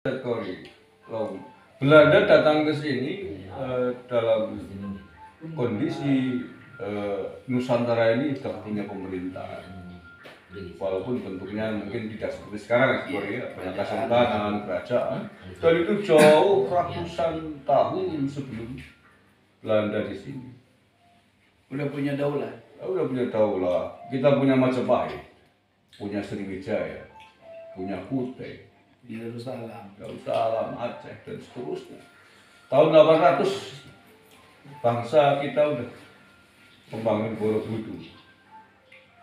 Kori. Belanda datang ke sini dalam kondisi Nusantara ini sudah punya pemerintahan. Walaupun bentuknya mungkin tidak seperti sekarang ya, banyak kesultanan, kerajaan. Dan itu jauh ratusan tahun sebelum Belanda di sini. Udah punya daulah. Udah punya daulah. Kita punya Majapahit, punya Sriwijaya, punya Kutai, Darussalam, Aceh, dan seterusnya. Tahun 800 bangsa kita udah membangun Borobudur,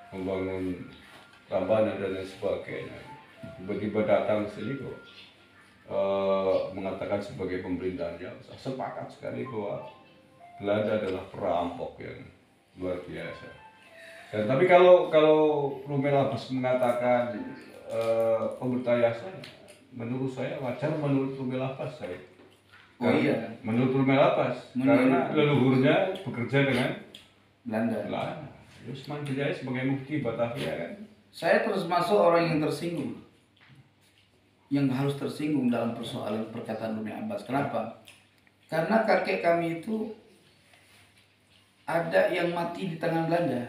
membangun Prambanan dan lain sebagainya. Tiba-tiba datang ke sini kok mengatakan sebagai pemerintahannya, sepakat sekali bahwa Belanda adalah perampok yang luar biasa. Dan tapi kalau Rommel Abbas mengatakan pemerintah Yayasan, menurut saya wajar menurut Rommel Abbas saya. Oh iya. Menurut Rommel Abbas, karena leluhurnya bekerja dengan Belanda. Usman bin Yahya sebagai mufti Batavia kan. Saya termasuk orang yang tersinggung, yang harus tersinggung dalam persoalan perkataan Rommel Abbas. Kenapa? Karena kakek kami itu ada yang mati di tangan Belanda,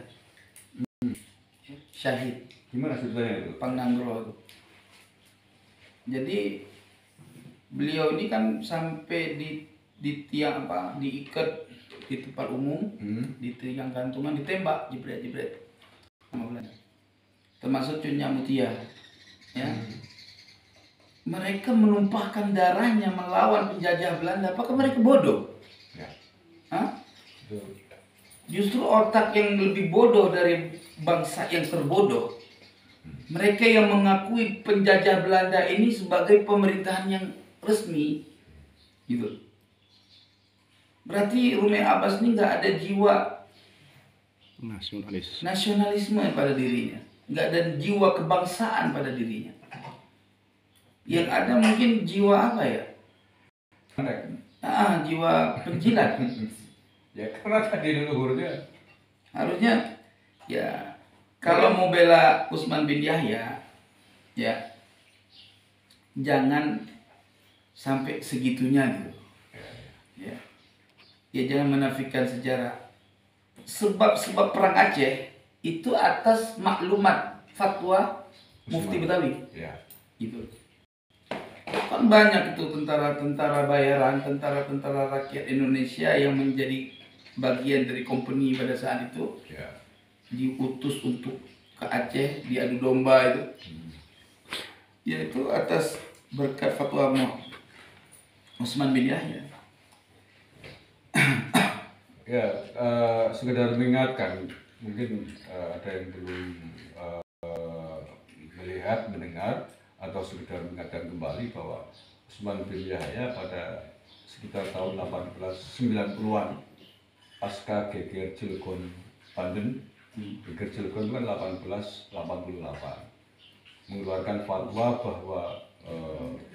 syahid. Gimana ceritanya itu? Pangnanggro itu. Jadi beliau ini kan sampai di tiang diikat di tempat umum, di tiang gantungan, ditembak, jebret sama Belanda. Termasuk Cunya Mutia, ya. Mereka menumpahkan darahnya melawan penjajah Belanda. Apakah mereka bodoh? Ya. Hah? Justru otak yang lebih bodoh dari bangsa yang terbodoh. Mereka yang mengakui penjajah Belanda ini sebagai pemerintahan yang resmi, gitu. Berarti Rommel Abbas ini nggak ada jiwa nasionalisme pada dirinya, nggak ada jiwa kebangsaan pada dirinya. Yang ada mungkin jiwa apa ya? Jiwa penjilat. Ya karena tadi leluhurnya. Harusnya ya kalau mau bela Usman bin Yahya, ya jangan sampai segitunya gitu. Ya jangan menafikan sejarah. Sebab perang Aceh itu atas maklumat fatwa Mufti Betawi. Ya. Gitu. Kan banyak itu tentara-tentara bayaran, tentara-tentara rakyat Indonesia yang menjadi bagian dari company pada saat itu. Ya. Diutus untuk ke Aceh, diadu domba itu. Yaitu atas berkat fatwa Usman bin Yahya. Ya, sekedar mengingatkan, mungkin ada yang belum melihat, mendengar, atau sekedar mengingatkan kembali bahwa Usman bin Yahya pada sekitar tahun 1890-an pasca geger Cilegon Banten, geger Cilegon itu kan 1888, mengeluarkan fatwa bahwa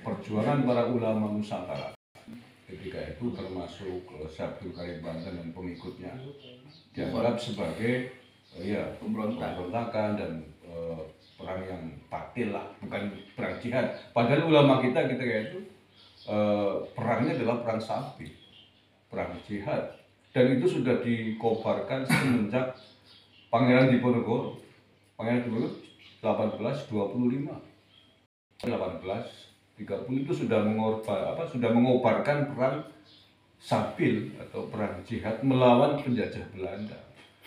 perjuangan para ulama Nusantara ketika itu termasuk Syekh Abdul Karim Banten dan pengikutnya dianggap sebagai pemberontakan dan perang yang batil lah, bukan perang jihad. Padahal ulama kita ketika itu perangnya adalah perang sapi, perang jihad, dan itu sudah dikobarkan semenjak Pangeran Diponegoro. Pangeran Diponegoro 1825, 1830 itu sudah mengobarkan perang sabil atau perang jihad melawan penjajah Belanda.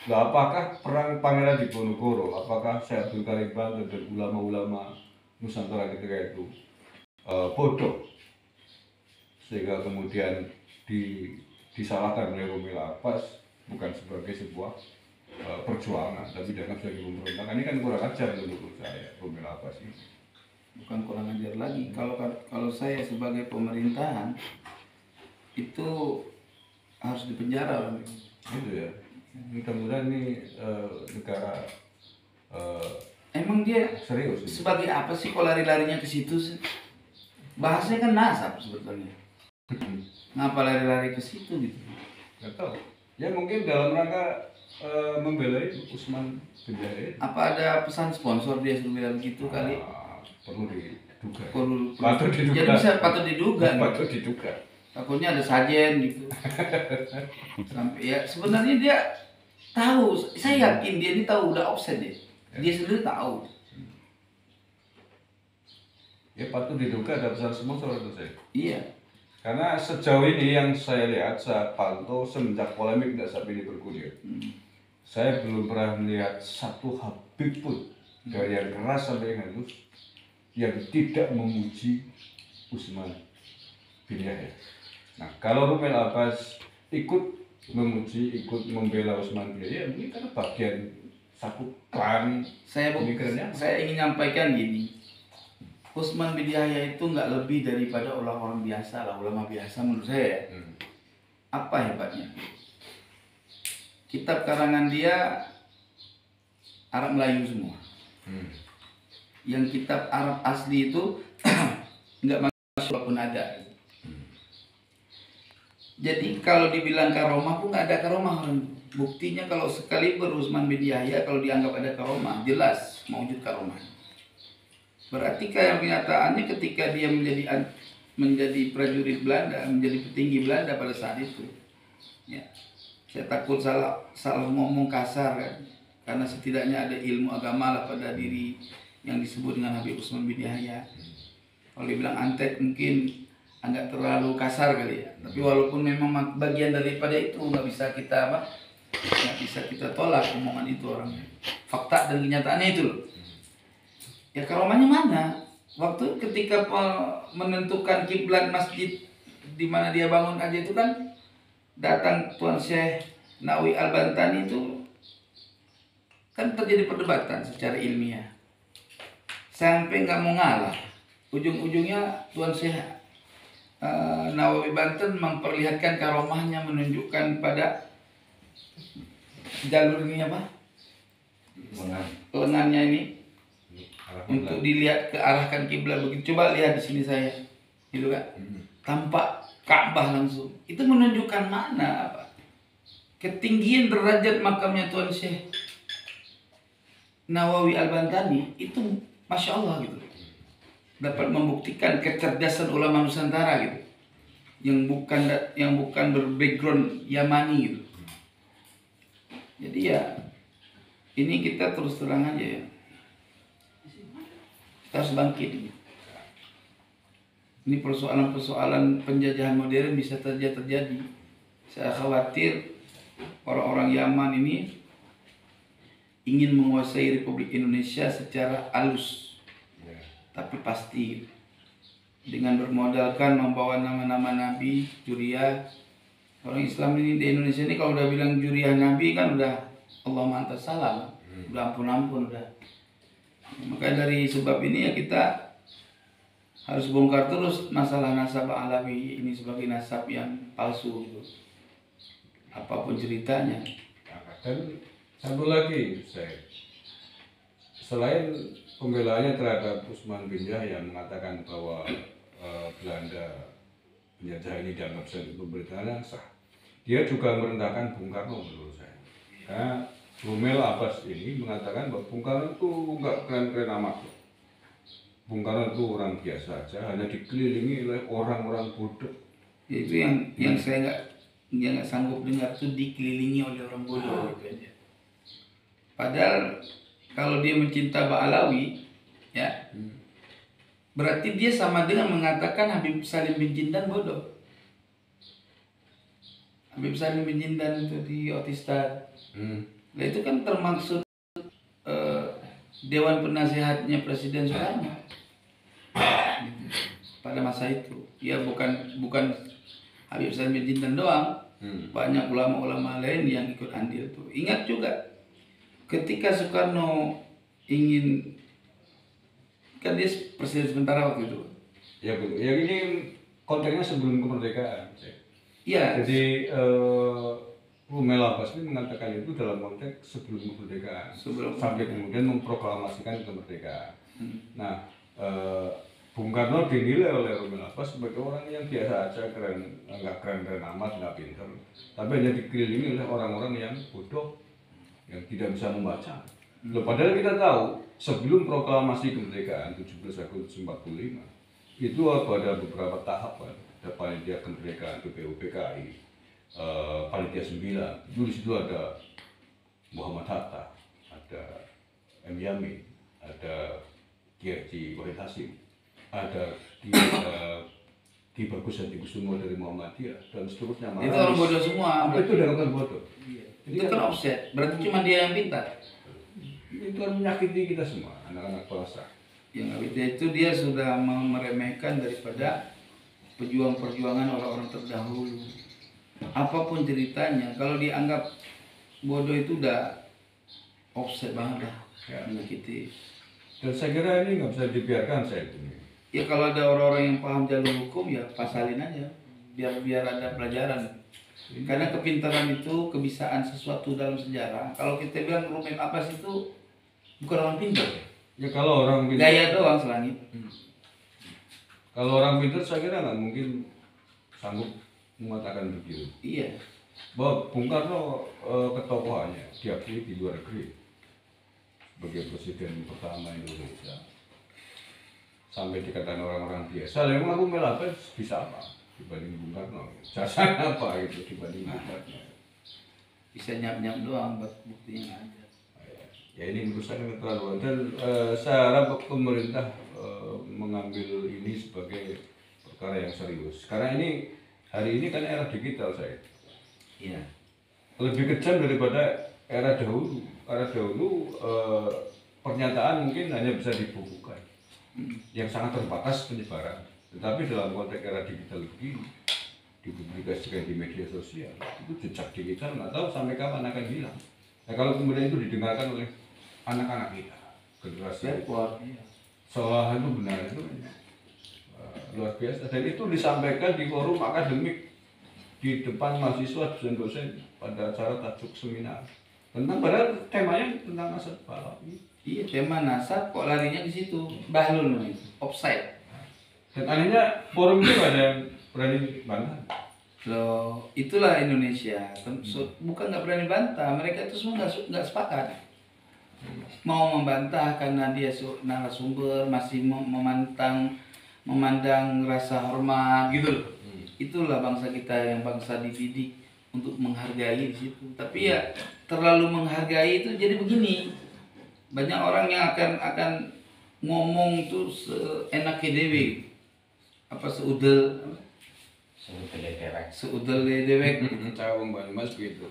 Nah, apakah perang Pangeran Diponegoro, apakah Syekh Abdul Karim Banten dan ulama-ulama Nusantara ketika itu bodoh sehingga kemudian disalahkan oleh Rommel Abbas bukan sebagai sebuah perjuangan, tapi dianggap sebagai pemberontakan? Ini kan kurang ajar menurut saya Rommel Abbas ini. Bukan kurang ajar lagi. Kalau saya sebagai pemerintahan itu harus dipenjara orang itu. Gitu ya. Mudah-mudahan ini negara emang dia serius ini. Sebagai apa sih kok lari-larinya ke situ sih? Bahasanya kan nasab sebetulnya. Ngapa lari-lari ke situ gitu? Nggak tahu. Ya mungkin dalam rangka membela Usman bin Yahya. Apa ada pesan sponsor dia suruh bilang begitu kali? Perlu di Duga. perlu Patut diduga. jadi bisa patut diduga gitu. Patut diduga. Takutnya ada sajen gitu. Sampai ya sebenarnya dia tahu, saya yakin dia ini tahu udah offset dia. Dia sendiri tahu. Ya patut diduga ada besar semua soal itu saya. Iya. Karena sejauh ini yang saya lihat, saya pantau semenjak polemik dasar ini bergulir, saya belum pernah melihat satu Habib pun dari yang keras sampai yang halus yang tidak memuji Usman bin Yahya. Nah, kalau Rumel Abbas ikut memuji, ikut membela Usman bin Yahya, ini karena bagian satu klan. Saya pemikirannya. saya ingin nyampaikan gini. Usman bin Yahya itu nggak lebih daripada orang-orang biasa lah, ulama biasa menurut saya. Apa hebatnya? Kitab karangan dia Arab Melayu semua. Yang kitab Arab asli itu nggak masuk walaupun ada. Jadi kalau dibilang karomah pun nggak ada karomah. Buktinya kalau sekali Usman bin Yahya kalau dianggap ada karomah, jelas mewujud karomah. Berarti kayak kenyataannya ketika dia menjadi prajurit Belanda, menjadi petinggi Belanda pada saat itu, ya, saya takut salah ngomong kasar kan, karena setidaknya ada ilmu agama lah pada diri yang disebut dengan Habib Usman bin Yahya. Kalau dibilang antek mungkin agak terlalu kasar kali ya, tapi walaupun memang bagian daripada itu nggak bisa kita tolak omongan itu orangnya. Fakta dan kenyataannya itu loh. Ya karomahnya mana? Waktu ketika menentukan kiblat masjid di mana dia bangun aja itu kan datang Tuan Syekh Nawawi Al-Bantani itu kan terjadi perdebatan secara ilmiah. Sampai nggak mau ngalah. Ujung-ujungnya Tuan Syekh Nawawi Banten memperlihatkan karomahnya, menunjukkan pada jalur ini apa? Lengannya ini. Untuk dilihat ke arahkan kiblat begitu. Coba lihat di sini saya, gitu kan? Tampak Ka'bah langsung. Itu menunjukkan mana apa? Ketinggian derajat makamnya Tuan Syekh Nawawi Al-Bantani itu masya Allah gitu. Dapat membuktikan kecerdasan ulama Nusantara gitu. Yang bukan berbackground Yamani gitu. Jadi ya ini kita terus terang aja ya. Kita harus bangkit. Ini persoalan-persoalan penjajahan modern bisa terjadi. Saya khawatir orang-orang Yaman ini ingin menguasai Republik Indonesia secara halus, tapi pasti dengan bermodalkan membawa nama-nama Nabi, Juriyah. Orang Islam ini di Indonesia ini kalau udah bilang Juriyah Nabi kan udah Allahumma antas salam, udah ampun udah. Maka dari sebab ini ya kita harus bongkar terus masalah nasab Alawi ini sebagai nasab yang palsu gitu. Apapun ceritanya. Dan satu lagi selain pembelaannya terhadap Usman bin Yahya yang mengatakan bahwa Belanda penjajah ini dianggap sebagai pemerintahan yang sah, dia juga merendahkan Bung Karno menurut saya. Karena Rumel Abbas ini mengatakan bahwa Bung Karno itu nggak keren-keren amat. Bung Karno itu orang biasa aja, hanya dikelilingi oleh orang-orang bodoh. Itu yang saya nggak sanggup dengar tuh, dikelilingi oleh orang bodoh gitu aja. Padahal kalau dia mencinta Ba'alawi, ya, berarti dia sama dengan mengatakan Habib Salim bin Jindan bodoh. Habib Salim bin Jindan itu di Otistad. Nah itu kan termaksud Dewan Penasehatnya Presiden Soekarno pada masa itu. Ya bukan Habib Salim bin Jindan doang, banyak ulama-ulama lain yang ikut andil tuh. Ingat juga ketika Soekarno ingin, kan dia presiden sementara waktu itu. Ya betul. Ya ini konteksnya sebelum kemerdekaan. Iya. Jadi Rumel Abbas ini mengatakan itu dalam konteks sebelum kemerdekaan, sampai kemudian memproklamasikan kemerdekaan. Nah, Bung Karno dinilai oleh Rumel Abbas sebagai orang yang biasa aja, nggak keren amat, nggak pinter, tapi hanya dikelilingi oleh orang-orang yang bodoh, yang tidak bisa membaca. Loh, padahal kita tahu sebelum proklamasi kemerdekaan 17 Agustus 45 itu ada beberapa tahapan. Ada panitia kemerdekaan PPU PKI, panitia 9. Itu di situ ada Muhammad Hatta, ada M. Yamin, ada Kiai Wahid Hasyim, ada Ki Bagus Hadi Kusumo dari Muhammadiyah dan seterusnya. Itu orang bodoh semua. Itu udah orang bodoh. Iya. Itu kan offset. Berarti cuma dia yang pintar. Itu kan menyakiti kita semua, anak-anak bangsa. Yang itu dia sudah meremehkan daripada perjuangan orang-orang terdahulu. Apapun ceritanya, kalau dianggap bodoh itu udah offset banget lah, Ya. menyakiti. Dan saya kira ini nggak bisa dibiarkan saya ini. Ya kalau ada orang-orang yang paham jalur hukum ya pasalin aja, biar ada pelajaran. Karena kepintaran itu kebisaan sesuatu dalam sejarah. Kalau kita bilang Rumen Abbas itu bukan orang pintar, Ya kalau orang pintar, gaya doang selangit. kalau orang pintar saya kira nggak mungkin sanggup mengatakan begitu. Iya. Bahwa Bung Karno ketokohannya diakui di luar negeri sebagai presiden pertama Indonesia. Sampai dikatakan orang-orang biasa, memang aku Abbas bisa apa dibanding Bung Karno? Jasanya apa itu dibanding Bung Karno? Bisa nyap-nyap doang, buat buktinya aja. Ya ini menurut saya keterlaluan dan saya harap pemerintah mengambil ini sebagai perkara yang serius. Karena ini hari ini kan era digital saya. Iya. Lebih kejam daripada era dahulu. Era dahulu pernyataan mungkin hanya bisa dibukukan, yang sangat terbatas penyebaran. Tetapi dalam konteks era digital begini, dipublikasikan di media sosial, itu jejak digital nggak tahu sampai kapan akan hilang. Nah kalau kemudian itu didengarkan oleh anak-anak kita, generasi seolah itu benar, itu luar biasa. Dan itu disampaikan di forum akademik di depan mahasiswa dosen-dosen pada acara tajuk seminar tentang, padahal temanya tentang nasab Pahlawi. Iya, tema nasab kok larinya di situ. Bahlul namanya, offside. Dan anehnya forum itu nggak ada yang berani bantah. Loh, itulah Indonesia. Bukan nggak berani bantah, mereka itu semua nggak sepakat. Mau membantah karena dia narasumber masih memandang rasa hormat gitu loh. Itulah bangsa kita yang bangsa dididik untuk menghargai di situ. Tapi ya terlalu menghargai itu jadi begini. Banyak orang yang akan ngomong tuh seenaknya dewe. Apa seudel dewek. Cawang Banyumas begitu.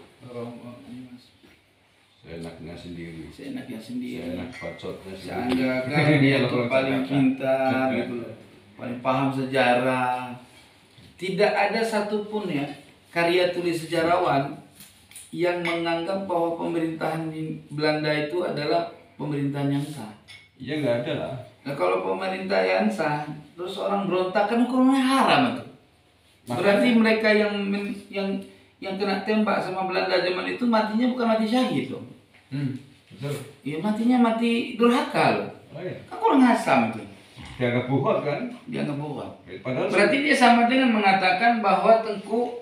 Seenaknya sendiri. Seenaknya sendiri. Seenak bacotnya sendiri. Seanggakan dia tuh paling pintar gitu loh. Paling paham sejarah. Tidak ada satupun ya karya tulis sejarawan yang menganggap bahwa pemerintahan di Belanda itu adalah pemerintahan yang sah. Iya nggak ada lah. Nah kalau pemerintah yang sah, terus orang berontak kan hukumnya haram itu. Berarti mereka yang kena tembak sama Belanda zaman itu matinya bukan mati syahid dong. Betul. Iya matinya mati durhaka loh. Oh, iya. Kan kurang asam itu. Dianggap buhot kan? Dianggap bohong. Padahal Berarti dia sama dengan mengatakan bahwa Tengku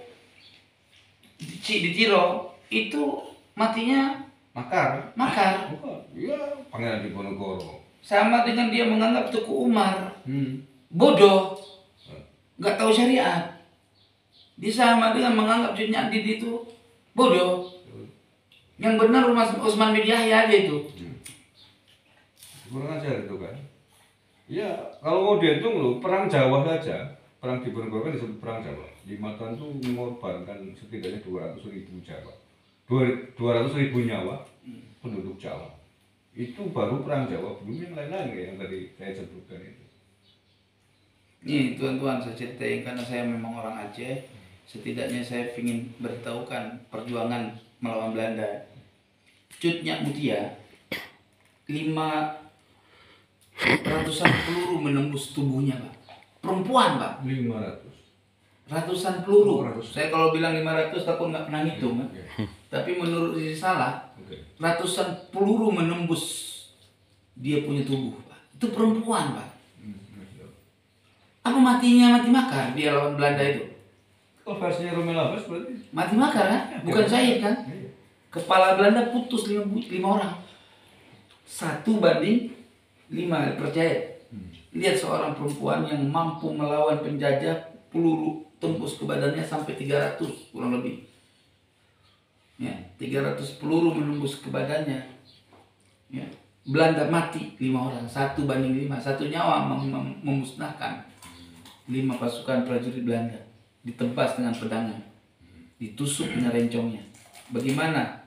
di Ciro itu matinya makar. makar. Bukan. Iya, Pangeran Diponegoro. Sama dengan dia menganggap Teku Umar bodoh, nggak tahu syariat. Dia sama dengan menganggap Cut Didi itu bodoh. Yang benar Utsman bin Yahya aja itu. Kurang ajar itu kan. Ya, kalau mau dihitung loh, perang Jawa saja, perang Diponegoro kan disebut perang Jawa. 5 tahun itu mengorbankan setidaknya 200.000 Jawa, 200.000 nyawa penduduk Jawa. Itu baru perang Jawa, belum yang lain-lain yang tadi saya sebutkan itu. Nih tuan-tuan, saya ceritain karena saya memang orang Aceh. Setidaknya saya ingin beritahukan perjuangan melawan Belanda. Cut Nyak Mutia, 500-an peluru menembus tubuhnya, Pak. Perempuan, Pak. 500. Ratusan peluru. Oh, ratus. Saya kalau bilang 500 takut nggak pernah ngitung, kan? Tapi menurut si salah, ratusan peluru menembus dia punya tubuh, Pak. Itu perempuan, Pak. Apa matinya mati makar dia lawan Belanda itu? Kalau versinya Rommel Abbas berarti Mati makar kan? Bukan syahid kan? Kepala Belanda putus 5 orang. 1:5, percaya. Lihat seorang perempuan yang mampu melawan penjajah, peluru tembus ke badannya sampai 300 kurang lebih. Ya, 300 peluru menembus ke badannya. Ya. Belanda mati 5 orang, 1:5, 1 nyawa memusnahkan 5 pasukan prajurit Belanda, ditebas dengan pedangnya, ditusuk dengan rencongnya. Bagaimana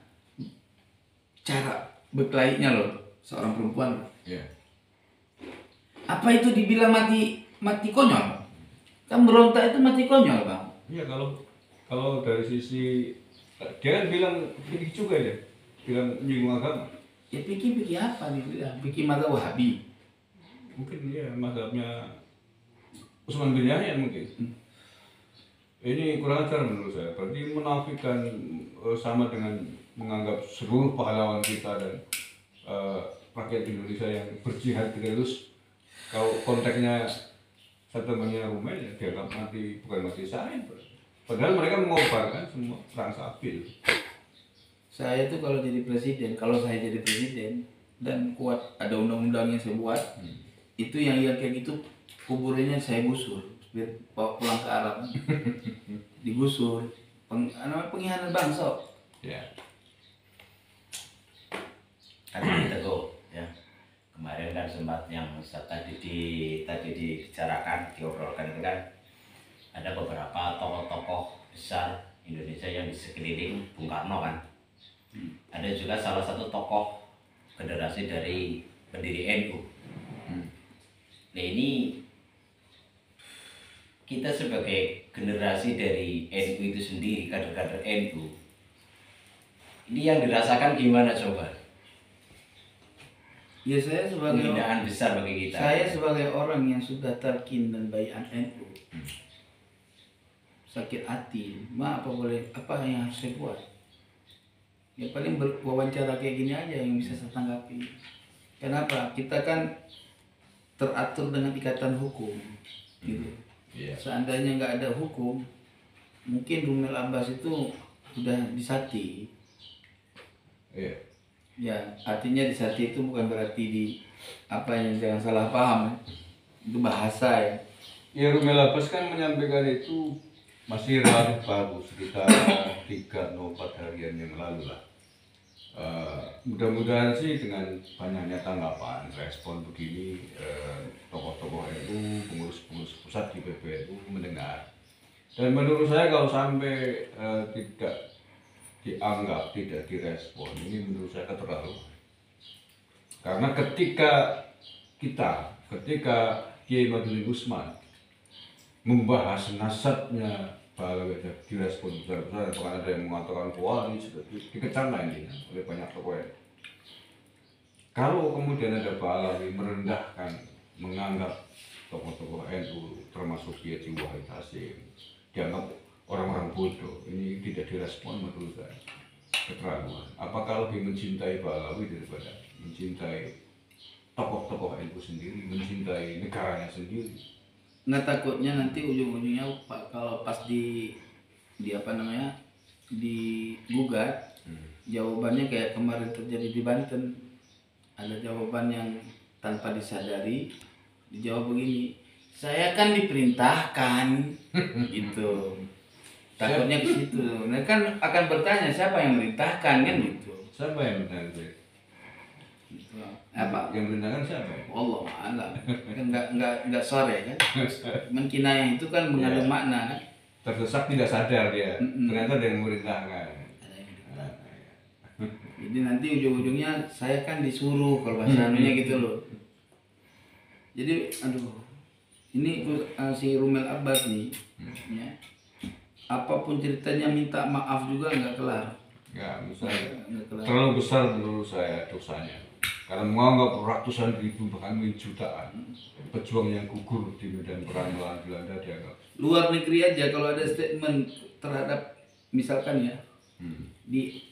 cara berkelahinya loh seorang perempuan? Ya. Apa itu dibilang mati konyol? Kan berontak itu mati konyol, Bang. Iya, kalau dari sisi dia kan bilang fikih juga dia, bilang menyinggung agama. Ya pikir apa nih? Pikir mazhab Wahabi. Mungkin ya mazhabnya Utsman bin Yahya mungkin. Ini kurang ajar menurut saya. Berarti menafikan sama dengan menganggap seluruh pahlawan kita dan rakyat Indonesia yang berjihad terus. Kalau konteksnya setemannya Rumel ya dianggap mati, bukan mati syahid. Padahal mereka mengobarkan semua perang Sapil. Saya tuh kalau saya jadi presiden dan kuat ada undang-undang yang saya buat, itu yang kayak gitu kuburannya saya gusur, biar bawa pulang ke Arab, digusur, pengkhianat bangsa. Ya. Kan Teguh ya, kemarin kan sempat yang tadi dibicarakan, diobrolkan itu kan ada beberapa tokoh-tokoh besar Indonesia yang di sekeliling Bung Karno kan. Ada juga salah satu tokoh generasi dari pendiri NU. Nah ini kita sebagai generasi dari NU itu sendiri, kader-kader NU, ini yang dirasakan gimana coba? Ya saya sebagai Pembinaan besar bagi kita. Saya sebagai orang yang sudah talqin dan baiat NU, sakit hati, apa yang harus saya buat? Ya paling wawancara kayak gini aja yang bisa saya tanggapi. Kenapa? Kita kan teratur dengan ikatan hukum, gitu. Yeah. Seandainya nggak ada hukum, mungkin Rumel Abbas itu sudah disati. Yeah. Ya, artinya disati itu bukan berarti jangan salah paham. Itu bahasa ya. Ya, Rumel Abbas kan menyampaikan itu masih relatif baru, sekitar 3-4 harian yang lalu lah. Mudah-mudahan sih dengan banyaknya tanggapan, respon begini, tokoh-tokoh NU, pengurus-pengurus pusat di PBNU mendengar. Dan menurut saya kalau sampai tidak dianggap, tidak direspon, ini menurut saya keterlaluan. Karena ketika Kiai Maduri Usman membahas nasabnya Pahlawi direspon besar-besar, bahkan ada yang mengatakan koalisi, dikecam ini oleh banyak tokoh. Kalau kemudian ada Pahlawi merendahkan, menganggap tokoh-tokoh NU termasuk Kiai Wahid Hasyim dianggap orang-orang bodoh, ini tidak direspon menurut saya keterlaluan. Apakah lebih mencintai Pahlawi daripada mencintai tokoh-tokoh NU sendiri, mencintai negaranya sendiri? Nggak takutnya nanti ujung-ujungnya kalau pas digugat, jawabannya kayak kemarin terjadi di Banten, ada jawaban yang tanpa disadari dijawab begini, saya kan diperintahkan gitu. Takutnya ke situ. Nah kan akan bertanya siapa yang merintahkan kan gitu. Siapa yang merintahkan? Gitu. Apa? Yang merintahkan siapa? Allah alam. Kan enggak sore kan. Menkinayah itu kan mengandung makna kan. Terdesak tidak sadar dia. Ternyata ada yang memerintahkan. Jadi nanti ujung-ujungnya saya kan disuruh kalau bahasa anunya gitu loh. Jadi ini si Rumel Abbas nih, ya, apapun ceritanya minta maaf juga nggak kelar. Ya, misalnya terlalu besar menurut saya dosanya. Karena menganggap ratusan ribu bahkan jutaan pejuang yang gugur di medan perang melawan Belanda dianggap. Luar negeri aja kalau ada statement terhadap misalkan ya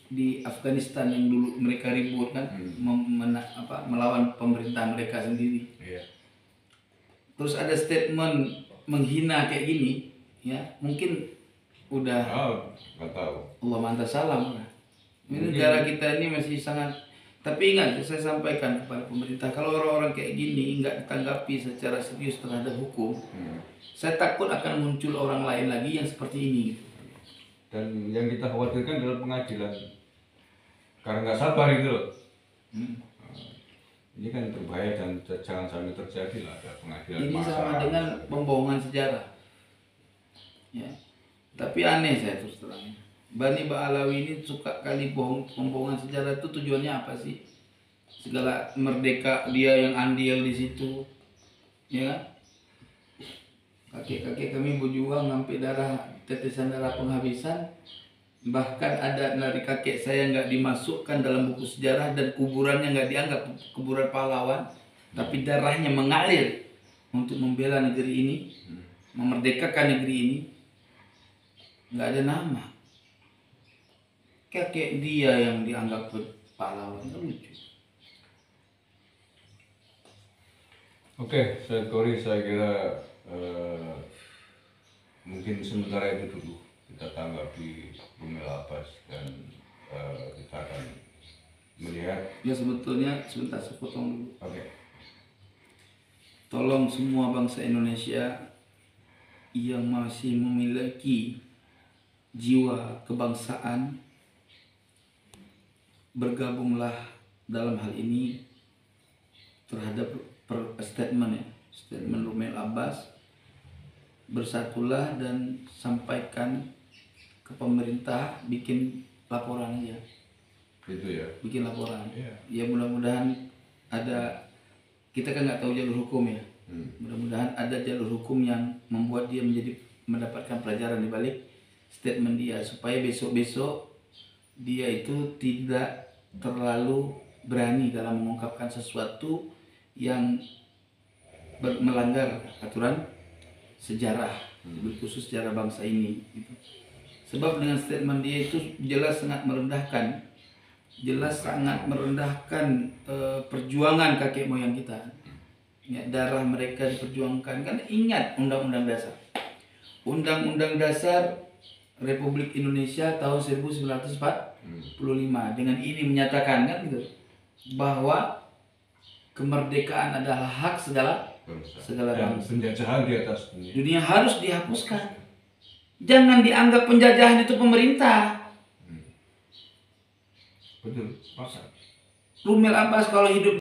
di Afghanistan yang dulu mereka ribut kan melawan pemerintah mereka sendiri. Iya. Terus ada statement menghina kayak gini, ya mungkin udah Nggak tahu. Allah manta salam. Ini negara kita ini masih sangat Tapi ingat, saya sampaikan kepada pemerintah, kalau orang-orang kayak gini nggak ditanggapi secara serius terhadap hukum, saya takut akan muncul orang lain lagi yang seperti ini. Dan yang kita khawatirkan adalah pengadilan, karena nggak sabar itu loh. Ini kan berbahaya dan jangan sampai terjadi lah ada pengadilan. Ini sama dengan pembohongan sejarah. Ya. Tapi aneh saya terus terang. Bani Ba'alawi ini suka kali pembohongan sejarah itu tujuannya apa sih? Segala merdeka dia yang andil di situ, ya kan? Kakek-kakek kami berjuang sampai tetesan darah penghabisan. Bahkan ada dari kakek saya nggak dimasukkan dalam buku sejarah dan kuburannya nggak dianggap kuburan pahlawan, tapi darahnya mengalir untuk membela negeri ini, memerdekakan negeri ini. Nggak ada nama. Kakek dia yang dianggap pahlawan, itu lucu. Oke, saya kira mungkin sementara itu dulu kita tanggapi Rumel Abbas dan kita akan melihat. Ya sebetulnya sebentar saya potong dulu. Oke. Tolong semua bangsa Indonesia yang masih memiliki jiwa kebangsaan, bergabunglah dalam hal ini terhadap statement Rumel Abbas. Bersatulah dan sampaikan ke pemerintah, bikin laporan aja. Gitu ya. Bikin laporan. Iya. Ya mudah-mudahan ada, kita kan nggak tahu jalur hukum ya. Mudah-mudahan ada jalur hukum yang membuat dia mendapatkan pelajaran di balik statement dia, supaya besok-besok dia itu tidak terlalu berani dalam mengungkapkan sesuatu yang melanggar aturan sejarah, khusus sejarah bangsa ini. Sebab dengan statement dia itu jelas sangat merendahkan, perjuangan kakek moyang kita. Ya, darah mereka diperjuangkan. Kan ingat Undang-Undang Dasar. Undang-Undang Dasar Republik Indonesia tahun 1945 dengan ini menyatakan kan gitu, bahwa kemerdekaan adalah hak segala dan bangsa. penjajahan di atas Dunia harus dihapuskan. Jangan dianggap penjajahan itu pemerintah. Betul, masa Rumel Abbas kalau hidup